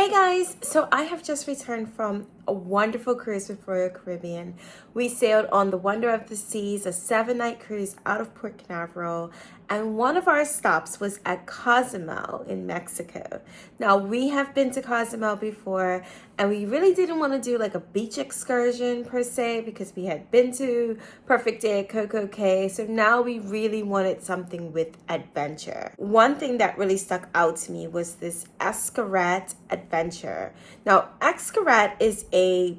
Hey guys, so I have just returned from a wonderful cruise with Royal Caribbean. We sailed on the Wonder of the Seas, a 7-night cruise out of Port Canaveral, and one of our stops was at Cozumel in Mexico. Now, we have been to Cozumel before, and we really didn't want to do like a beach excursion per se because we had been to Perfect Day at Coco Cay, so now we really wanted something with adventure. One thing that really stuck out to me was this Xcaret adventure. Now, Xcaret is a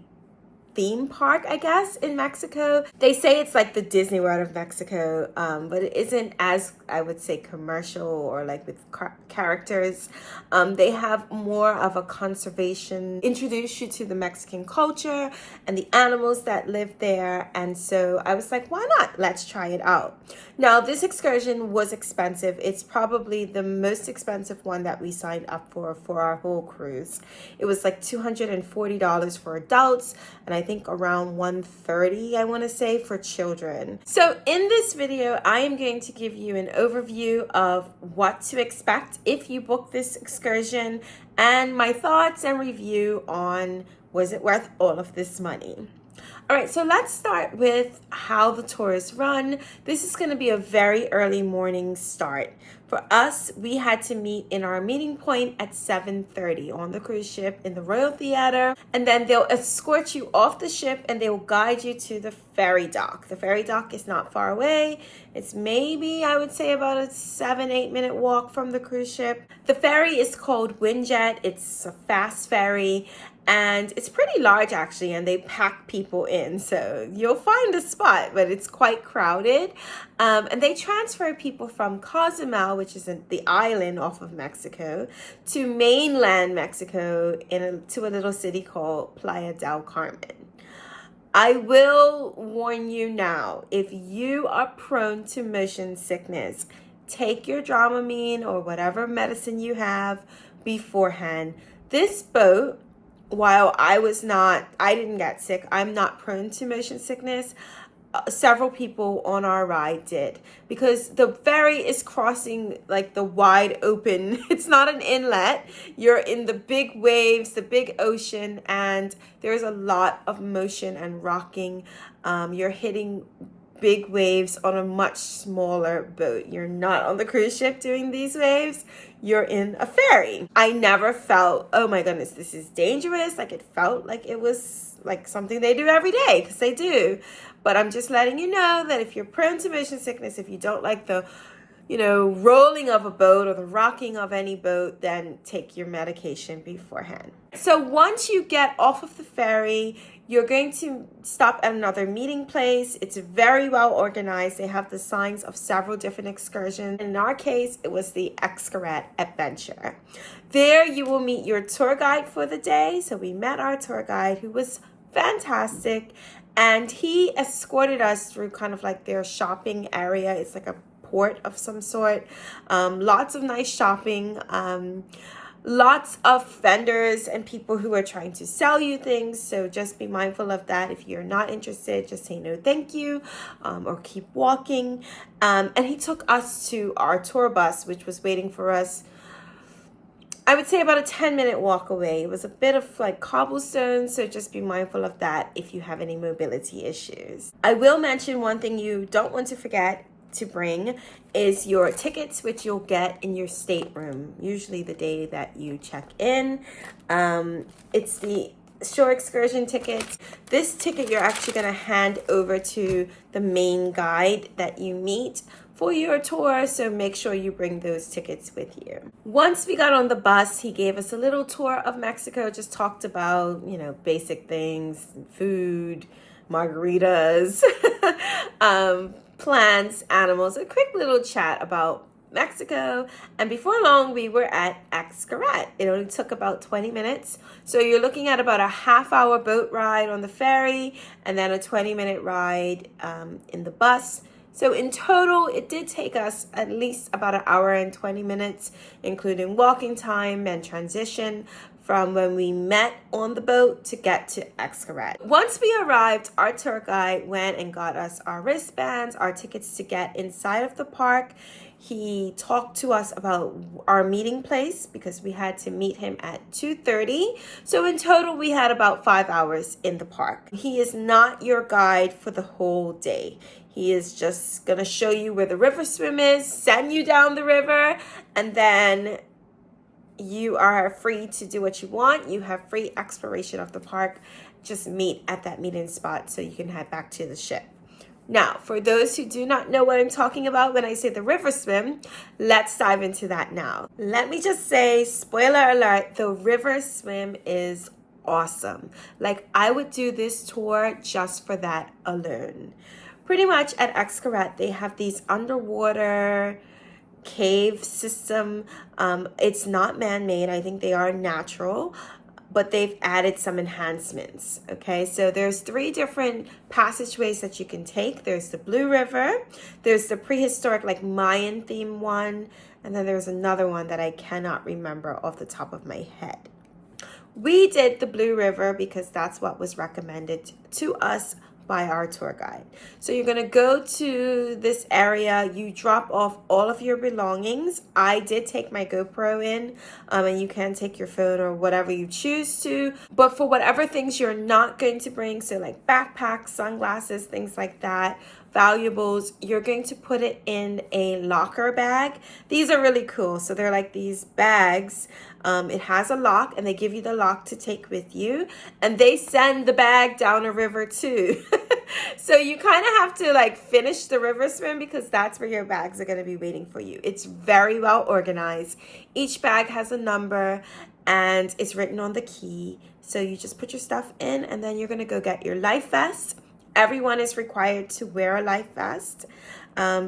theme park, I guess, in Mexico. They say it's like the Disney World of Mexico, but it isn't as, I would say, commercial or like with characters. They have more of a conservation, introduce you to the Mexican culture and the animals that live there. And so I was like, why not? Let's try it out. Now, this excursion was expensive. It's probably the most expensive one that we signed up for our whole cruise. It was like $240 for adults, and I think around $130, I want to say, for children. So in this video, I am going to give you an overview of what to expect if you book this excursion and my thoughts and review on was it worth all of this money. All right, so let's start with how the tour is run. This is going to be a very early morning start. For us, we had to meet in our meeting point at 7:30 on the cruise ship in the Royal Theater, and then they'll escort you off the ship and they will guide you to the ferry dock. The ferry dock is not far away. It's maybe, I would say, about a 7-8 minute walk from the cruise ship. The ferry is called Windjet. It's a fast ferry. And it's pretty large, actually, and they pack people in. So you'll find a spot, but it's quite crowded. And they transfer people from Cozumel, which is the island off of Mexico, to mainland Mexico to a little city called Playa del Carmen. I will warn you now, if you are prone to motion sickness, take your Dramamine or whatever medicine you have beforehand. This boat, while I didn't get sick, I'm not prone to motion sickness. Several people on our ride did, because the ferry is crossing like the wide open. It's not an inlet. You're in the big waves, the big ocean, and there's a lot of motion and rocking. You're hitting big waves on a much smaller boat. You're not on the cruise ship doing these waves. You're in a ferry. I never felt, oh my goodness, this is dangerous. Like, it felt like it was like something they do every day, because they do. But I'm just letting you know that if you're prone to motion sickness, if you don't like the rolling of a boat or the rocking of any boat, then take your medication beforehand. So once you get off of the ferry, you're going to stop at another meeting place. It's very well organized. They have the signs of several different excursions. In our case, it was the Xcaret Adventure. There you will meet your tour guide for the day. So we met our tour guide, who was fantastic, and he escorted us through kind of like their shopping area. It's like a port of some sort. Lots of nice shopping. Lots of vendors and people who are trying to sell you things. So just be mindful of that. If you're not interested, just say no thank you, or keep walking. And he took us to our tour bus, which was waiting for us, I would say about a 10-minute walk away. It was a bit of like cobblestone, so just be mindful of that if you have any mobility issues. I will mention one thing you don't want to forget to bring is your tickets, which you'll get in your stateroom, usually the day that you check in. It's the shore excursion tickets. This ticket you're actually going to hand over to the main guide that you meet for your tour, so make sure you bring those tickets with you. Once we got on the bus, he gave us a little tour of Mexico, just talked about, basic things, food, margaritas, plants, animals, a quick little chat about Mexico. And before long, we were at Xcaret. It only took about 20 minutes. So you're looking at about a half-hour boat ride on the ferry and then a 20-minute ride in the bus. So in total, it did take us at least about an hour and 20 minutes, including walking time and transition from when we met on the boat to get to Xcaret. Once we arrived, our tour guide went and got us our wristbands, our tickets to get inside of the park. He talked to us about our meeting place because we had to meet him at 2:30. So in total, we had about 5 hours in the park. He is not your guide for the whole day. He is just going to show you where the river swim is, send you down the river, and then you are free to do what you want. You have free exploration of the park. Just meet at that meeting spot so you can head back to the ship. Now, for those who do not know what I'm talking about when I say the river swim, let's dive into that now. Let me just say, spoiler alert, the river swim is awesome. Like, I would do this tour just for that alone. Pretty much at Xcaret, they have these underwater cave system. It's not man-made. I think they are natural, but they've added some enhancements. Okay, so there's 3 different passageways that you can take. There's the Blue River, there's the prehistoric like Mayan theme one, and then there's another one that I cannot remember off the top of my head. We did the Blue River because that's what was recommended to us by our tour guide. So you're going to go to this area, you drop off all of your belongings. I did take my GoPro in, and you can take your phone or whatever you choose to, but for whatever things you're not going to bring, so like backpacks, sunglasses, things like that, valuables, you're going to put it in a locker bag. These are really cool. So they're like these bags. It has a lock, and they give you the lock to take with you, and they send the bag down a river too. So you kind of have to like finish the river swim because that's where your bags are going to be waiting for you. It's very well organized. Each bag has a number and it's written on the key. So you just put your stuff in, and then you're going to go get your life vest. Everyone is required to wear a life vest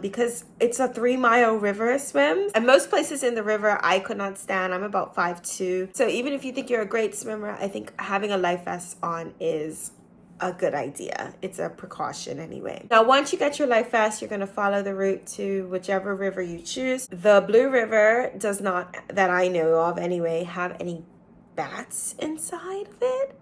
because it's a 3-mile river swim. And most places in the river, I could not stand. I'm about 5'2". So even if you think you're a great swimmer, I think having a life vest on is a good idea. It's a precaution anyway. Now, once you get your life vest, you're going to follow the route to whichever river you choose. The Blue River does not, that I know of anyway, have any bats inside of it.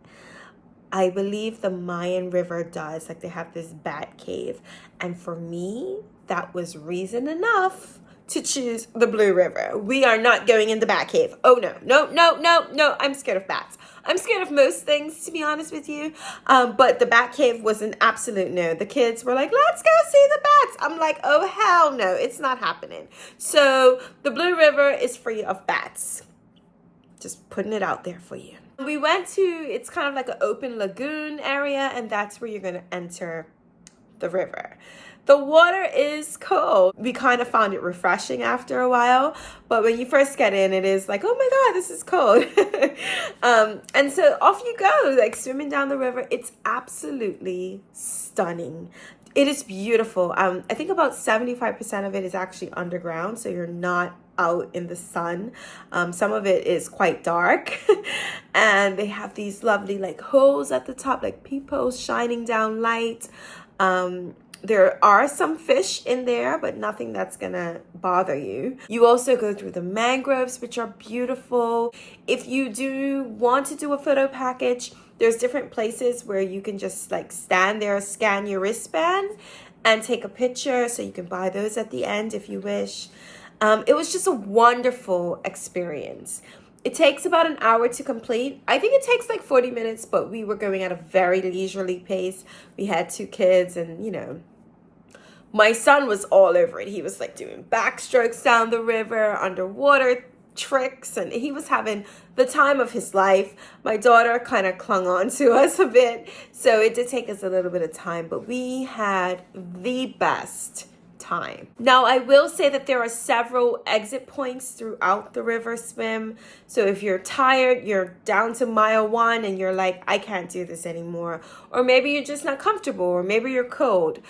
I believe the Mayan River does. Like, they have this bat cave. And for me, that was reason enough to choose the Blue River. We are not going in the bat cave. Oh, no. I'm scared of bats. I'm scared of most things, to be honest with you. But the bat cave was an absolute no. The kids were like, let's go see the bats. I'm like, oh, hell no. It's not happening. So the Blue River is free of bats. Just putting it out there for you. We went to, it's kind of like an open lagoon area, and that's where you're going to enter the river. The water is cold. We kind of found it refreshing after a while, but when you first get in, it is like, oh my God, this is cold. And so off you go, like swimming down the river. It's absolutely stunning. It is beautiful. I think about 75% of it is actually underground, so you're not out in the sun. Some of it is quite dark, and they have these lovely like holes at the top, like peepholes shining down light. There are some fish in there, but nothing that's gonna bother you. You also go through the mangroves, which are beautiful. If you do want to do a photo package, there's different places where you can just like stand there, scan your wristband, and take a picture. So you can buy those at the end if you wish. It was just a wonderful experience. It takes about an hour to complete. I think it takes like 40 minutes, but we were going at a very leisurely pace. We had 2 kids, and you know, my son was all over it. He was like doing backstrokes down the river, underwater tricks, and he was having the time of his life. My daughter kind of clung on to us a bit, so it did take us a little bit of time, but we had the best time. Now, I will say that there are several exit points throughout the river swim. So if you're tired, you're down to mile 1 and you're like, I can't do this anymore. Or maybe you're just not comfortable, or maybe you're cold.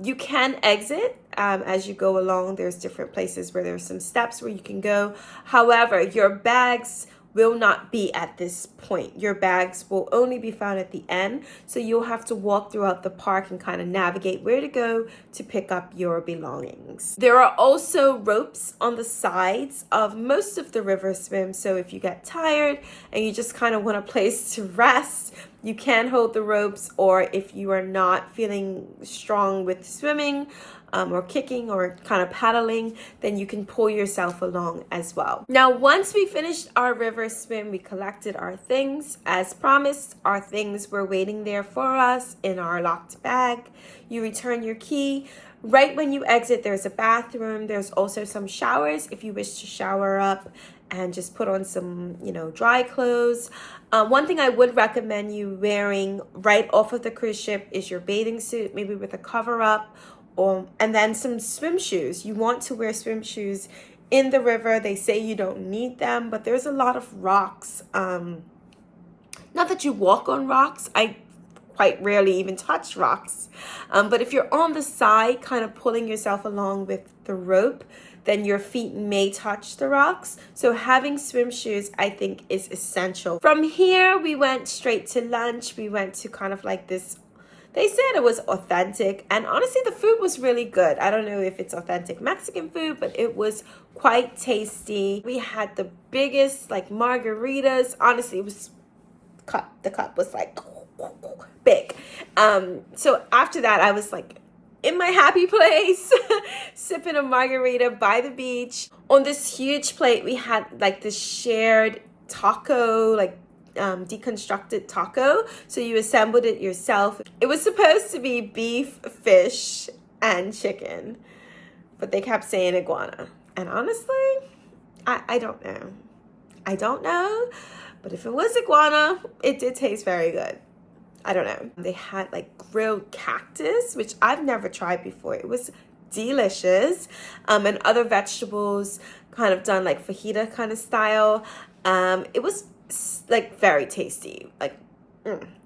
You can exit as you go along. There's different places where there's some steps where you can go. However, your bags will not be at this point. Your bags will only be found at the end. So you'll have to walk throughout the park and kind of navigate where to go to pick up your belongings. There are also ropes on the sides of most of the river swim. So if you get tired and you just kind of want a place to rest, You can hold the ropes, or if you are not feeling strong with swimming or kicking or kind of paddling, then you can pull yourself along as well. Now, once we finished our river swim, we collected our things. As promised, our things were waiting there for us in our locked bag. You return your key. Right when you exit, there's a bathroom. There's also some showers if you wish to shower up and just put on some, dry clothes. One thing I would recommend you wearing right off of the cruise ship is your bathing suit, maybe with a cover up, and then some swim shoes. You want to wear swim shoes in the river. They say you don't need them, but there's a lot of rocks. Not that you walk on rocks. I quite rarely even touch rocks. But if you're on the side, kind of pulling yourself along with the rope, then your feet may touch the rocks. So having swim shoes, I think, is essential. From here, we went straight to lunch. We went to kind of like this, they said it was authentic. And honestly, the food was really good. I don't know if it's authentic Mexican food, but it was quite tasty. We had the biggest margaritas. Honestly, it was the cup was big. So after that, I was in my happy place, sipping a margarita by the beach. On this huge plate, we had this shared taco, deconstructed taco. So you assembled it yourself. It was supposed to be beef, fish, and chicken, but they kept saying iguana. And honestly, I don't know. I don't know, but if it was iguana, it did taste very good. I don't know. They had grilled cactus, which I've never tried before. It was delicious. And other vegetables kind of done fajita kind of style. It was very tasty,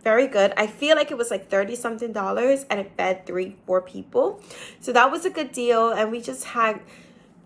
very good. I feel like it was $30 something and it fed 3-4 people. So that was a good deal. And we just had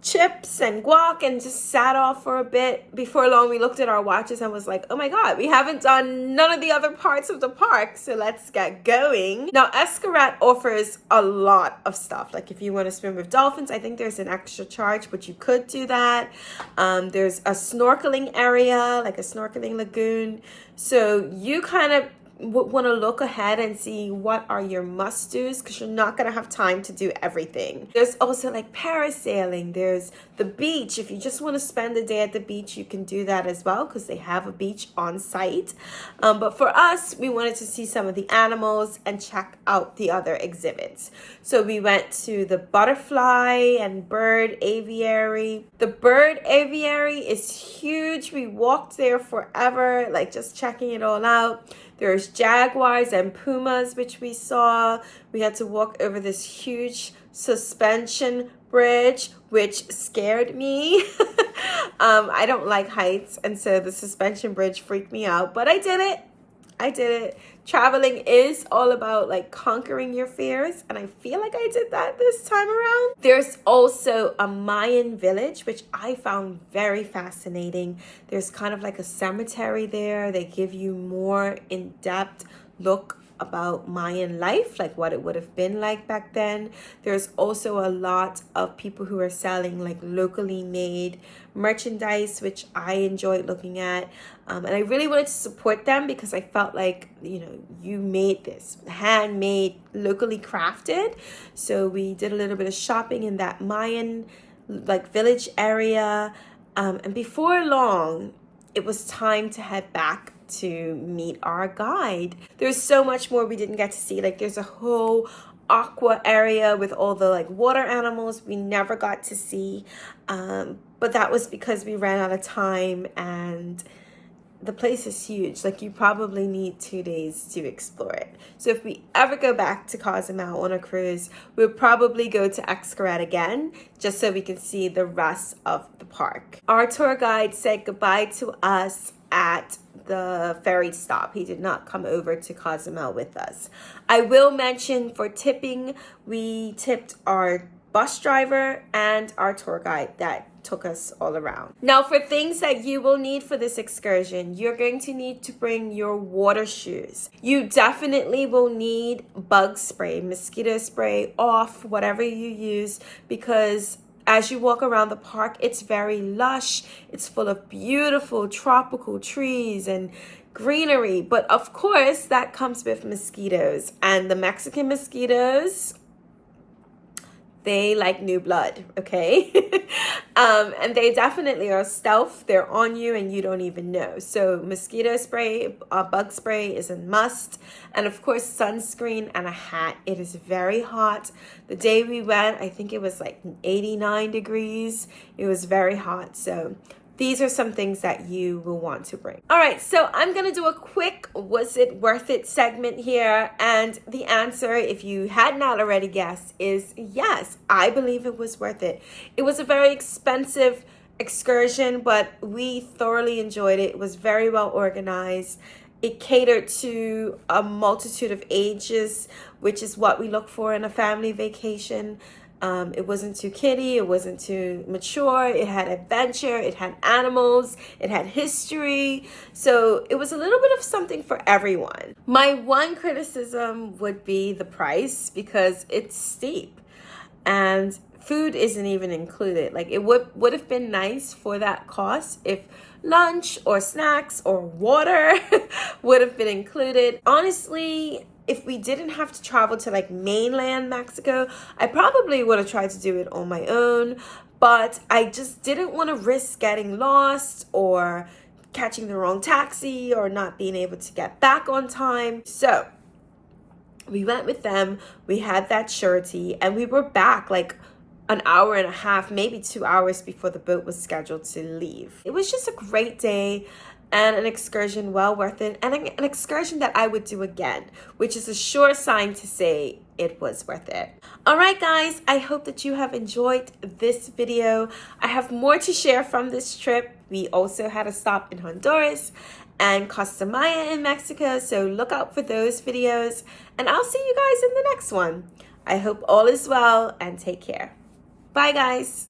chips and guac and just sat off for a bit. Before long, we looked at our watches and was like, oh my God, we haven't done none of the other parts of the park, so let's get going. Now, Xcaret offers a lot of stuff. If you want to swim with dolphins, I think there's an extra charge, but you could do that. There's a snorkeling area, a snorkeling lagoon. So you kind of want to look ahead and see what are your must-dos, because you're not going to have time to do everything. There's also parasailing. There's the beach. If you just want to spend the day at the beach, you can do that as well, because they have a beach on site. But for us, we wanted to see some of the animals and check out the other exhibits. So we went to the butterfly and bird aviary. The bird aviary is huge. We walked there forever, just checking it all out. There's jaguars and pumas, which we saw. We had to walk over this huge suspension bridge, which scared me. I don't like heights, and so the suspension bridge freaked me out, but I did it. Traveling is all about conquering your fears, and I feel like I did that this time around. There's also a Mayan village, which I found very fascinating. There's kind of a cemetery there. They give you more in-depth look about Mayan life, what it would have been like back then. There's also a lot of people who are selling locally made merchandise, which I enjoyed looking at. And I really wanted to support them because I felt you made this handmade, locally crafted. So we did a little bit of shopping in that Mayan village area. And before long, it was time to head back to meet our guide. There's so much more we didn't get to see. There's a whole aqua area with all the water animals we never got to see. But that was because we ran out of time, and the place is huge. You probably need 2 days to explore it. So if we ever go back to Cozumel on a cruise, we'll probably go to Xcaret again, just so we can see the rest of the park. Our tour guide said goodbye to us at the ferry stop. He did not come over to Cozumel with us. I will mention, for tipping, we tipped our bus driver and our tour guide that took us all around. Now, for things that you will need for this excursion, you're going to need to bring your water shoes. You definitely will need bug spray, mosquito spray, off, whatever you use, because as you walk around the park, it's very lush. It's full of beautiful tropical trees and greenery. But of course, that comes with mosquitoes. And the Mexican mosquitoes, they like new blood, okay? And they definitely are stealth. They're on you and you don't even know. So mosquito spray, bug spray is a must. And of course, sunscreen and a hat. It is very hot. The day we went, I think it was like 89 degrees. It was very hot. So these are some things that you will want to bring. All right, so I'm gonna do a quick was it worth it segment here. And the answer, if you had not already guessed, is yes, I believe it was worth it. It was a very expensive excursion, but we thoroughly enjoyed it. It was very well organized. It catered to a multitude of ages, which is what we look for in a family vacation. It wasn't too kiddie, it wasn't too mature, it had adventure, it had animals, it had history. So it was a little bit of something for everyone. My one criticism would be the price, because it's steep and food isn't even included. Like, it would have been nice for that cost if lunch or snacks or water would have been included. Honestly, if we didn't have to travel to like mainland Mexico, I probably would have tried to do it on my own, but I just didn't want to risk getting lost or catching the wrong taxi or not being able to get back on time. So we went with them, we had that surety, and we were back like an hour and a half, maybe 2 hours before the boat was scheduled to leave. It was just a great day and an excursion well worth it, and an excursion that I would do again, which is a sure sign to say it was worth it. All right, guys, I hope that you have enjoyed this video. I have more to share from this trip. We also had a stop in Honduras and Costa Maya in Mexico, so look out for those videos, and I'll see you guys in the next one. I hope all is well, and take care. Bye, guys.